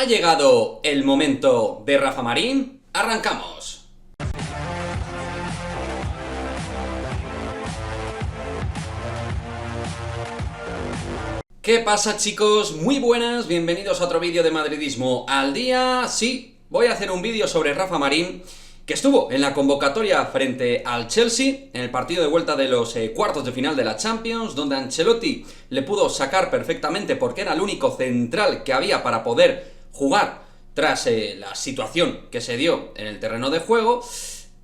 Ha llegado el momento de Rafa Marín. ¡Arrancamos! ¿Qué pasa, chicos? Muy buenas, bienvenidos a otro vídeo de Madridismo al día. Sí, voy a hacer un vídeo sobre Rafa Marín, que estuvo en la convocatoria frente al Chelsea, en el partido de vuelta de los cuartos de final de la Champions, donde Ancelotti le pudo sacar perfectamente porque era el único central que había para poder jugar tras la situación que se dio en el terreno de juego,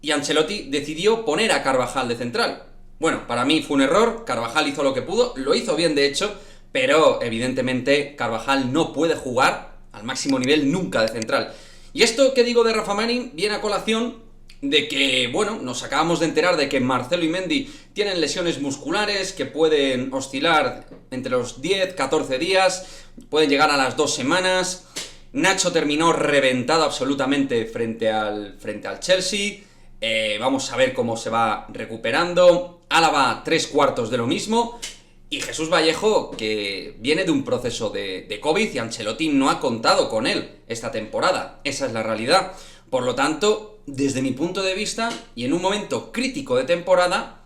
y Ancelotti decidió poner a Carvajal de central. Bueno, para mí fue un error, Carvajal hizo lo que pudo, lo hizo bien de hecho, pero evidentemente Carvajal no puede jugar al máximo nivel nunca de central. Y esto que digo de Rafa Marín viene a colación de que, bueno, nos acabamos de enterar de que Marcelo y Mendy tienen lesiones musculares que pueden oscilar entre los 10, 14 días, pueden llegar a las 2 semanas. Nacho terminó reventado absolutamente frente al Chelsea. Vamos a ver cómo se va recuperando. Álava, 3/4 de lo mismo. Y Jesús Vallejo, que viene de un proceso de COVID y Ancelotti no ha contado con él esta temporada. Esa es la realidad. Por lo tanto, desde mi punto de vista, y en un momento crítico de temporada,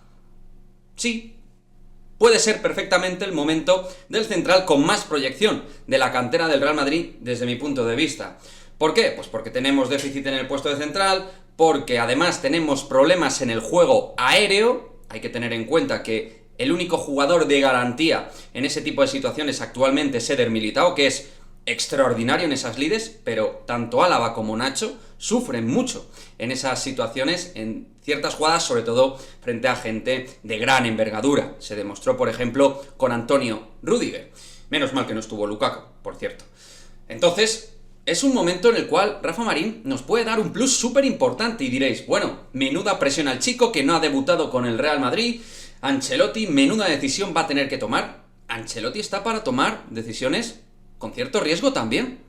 sí, puede ser perfectamente el momento del central con más proyección de la cantera del Real Madrid desde mi punto de vista. ¿Por qué? Pues porque tenemos déficit en el puesto de central, porque además tenemos problemas en el juego aéreo. Hay que tener en cuenta que el único jugador de garantía en ese tipo de situaciones actualmente es Eder Militao, que es extraordinario en esas lides, pero tanto Álava como Nacho sufren mucho en esas situaciones, en ciertas jugadas, sobre todo frente a gente de gran envergadura. Se demostró, por ejemplo, con Antonio Rüdiger. Menos mal que no estuvo Lukaku, por cierto. Entonces, es un momento en el cual Rafa Marín nos puede dar un plus súper importante y diréis, bueno, menuda presión al chico que no ha debutado con el Real Madrid. Ancelotti, menuda decisión va a tener que tomar. Ancelotti está para tomar decisiones con cierto riesgo también.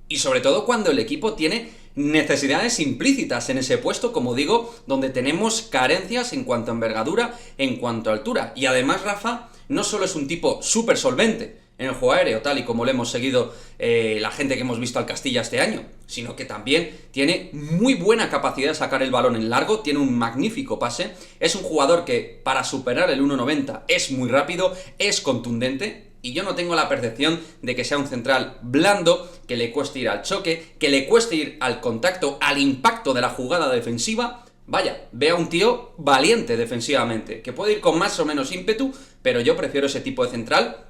Y sobre todo cuando el equipo tiene necesidades implícitas en ese puesto, como digo, donde tenemos carencias en cuanto a envergadura, en cuanto a altura. Y además Rafa no solo es un tipo súper solvente en el juego aéreo, tal y como le hemos seguido la gente que hemos visto al Castilla este año, sino que también tiene muy buena capacidad de sacar el balón en largo, tiene un magnífico pase, es un jugador que para superar el 1,90 es muy rápido, es contundente, y yo no tengo la percepción de que sea un central blando, que le cueste ir al choque, que le cueste ir al contacto, al impacto de la jugada defensiva. Vaya, ve a un tío valiente defensivamente, que puede ir con más o menos ímpetu, pero yo prefiero ese tipo de central.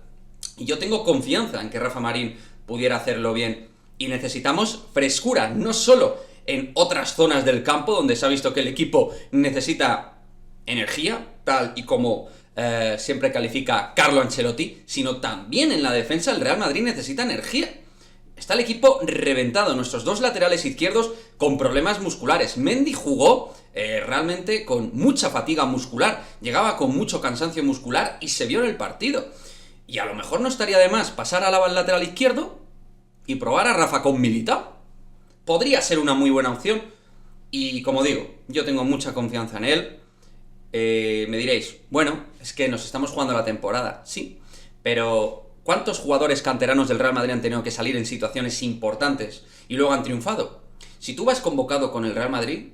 Y yo tengo confianza en que Rafa Marín pudiera hacerlo bien. Y necesitamos frescura, no solo en otras zonas del campo donde se ha visto que el equipo necesita energía, tal y como siempre califica Carlo Ancelotti, sino también en la defensa el Real Madrid necesita energía. Está el equipo reventado, nuestros dos laterales izquierdos con problemas musculares. Mendy jugó realmente con mucha fatiga muscular, llegaba con mucho cansancio muscular y se vio en el partido. Y a lo mejor no estaría de más pasar a Álava al lateral izquierdo y probar a Rafa con Militao. Podría ser una muy buena opción. Y como digo, yo tengo mucha confianza en él. Me diréis, bueno, es que nos estamos jugando la temporada. Sí, pero ¿cuántos jugadores canteranos del Real Madrid han tenido que salir en situaciones importantes y luego han triunfado? Si tú vas convocado con el Real Madrid,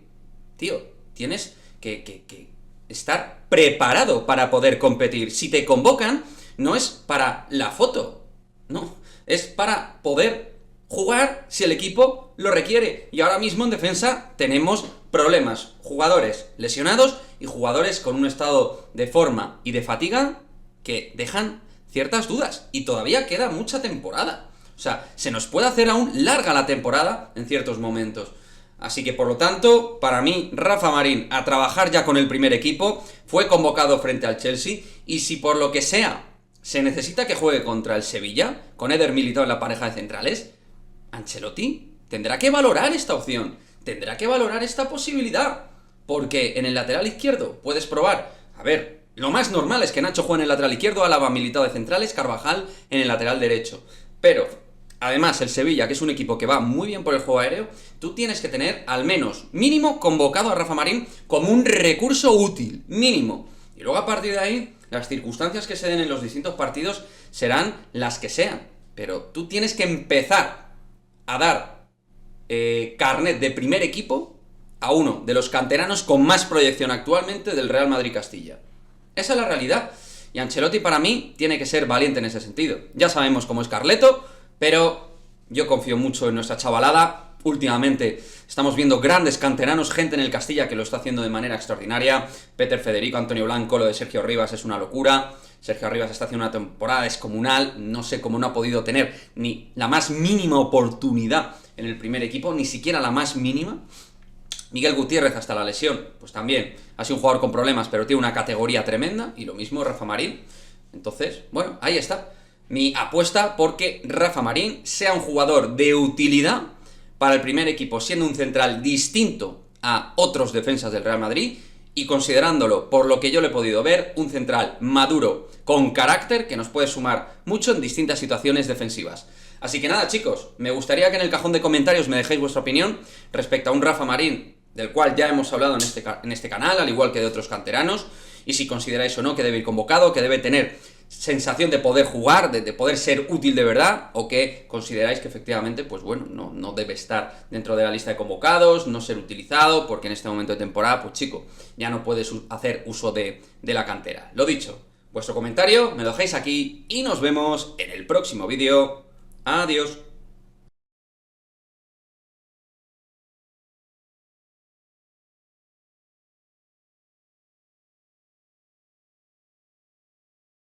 tío, tienes que estar preparado para poder competir. Si te convocan, no es para la foto, no, es para poder jugar si el equipo lo requiere. Y ahora mismo en defensa tenemos problemas, jugadores lesionados y jugadores con un estado de forma y de fatiga que dejan ciertas dudas. Y todavía queda mucha temporada. O sea, se nos puede hacer aún larga la temporada en ciertos momentos. Así que por lo tanto, para mí, Rafa Marín a trabajar ya con el primer equipo, fue convocado frente al Chelsea, y si por lo que sea se necesita que juegue contra el Sevilla, con Eder Militao en la pareja de centrales, Ancelotti tendrá que valorar esta opción, tendrá que valorar esta posibilidad, porque en el lateral izquierdo puedes probar, a ver, lo más normal es que Nacho juegue en el lateral izquierdo, Álava Militao de centrales, Carvajal en el lateral derecho, pero además el Sevilla, que es un equipo que va muy bien por el juego aéreo, tú tienes que tener al menos mínimo convocado a Rafa Marín como un recurso útil, mínimo, y luego a partir de ahí las circunstancias que se den en los distintos partidos serán las que sean, pero tú tienes que empezar a dar carnet de primer equipo a uno de los canteranos con más proyección actualmente del Real Madrid Castilla. Esa es la realidad. Y Ancelotti para mí tiene que ser valiente en ese sentido. Ya sabemos cómo es Carleto, pero yo confío mucho en nuestra chavalada. Últimamente estamos viendo grandes canteranos, gente en el Castilla que lo está haciendo de manera extraordinaria. Peter Federico, Antonio Blanco, lo de Sergio Rivas es una locura. Sergio Rivas está haciendo una temporada descomunal. No sé cómo no ha podido tener ni la más mínima oportunidad en el primer equipo, ni siquiera la más mínima. Miguel Gutiérrez hasta la lesión, pues también ha sido un jugador con problemas, pero tiene una categoría tremenda, y lo mismo Rafa Marín. Entonces, bueno, ahí está mi apuesta porque Rafa Marín sea un jugador de utilidad para el primer equipo, siendo un central distinto a otros defensas del Real Madrid, y considerándolo, por lo que yo le he podido ver, un central maduro, con carácter, que nos puede sumar mucho en distintas situaciones defensivas. Así que nada, chicos, me gustaría que en el cajón de comentarios me dejéis vuestra opinión respecto a un Rafa Marín, del cual ya hemos hablado en este canal, al igual que de otros canteranos, y si consideráis o no que debe ir convocado, que debe tener sensación de poder jugar, de poder ser útil de verdad, o que consideráis que efectivamente, pues bueno, no debe estar dentro de la lista de convocados, no ser utilizado, porque en este momento de temporada, pues chico, ya no puedes hacer uso de la cantera. Lo dicho, vuestro comentario me lo dejáis aquí y nos vemos en el próximo vídeo. Adiós.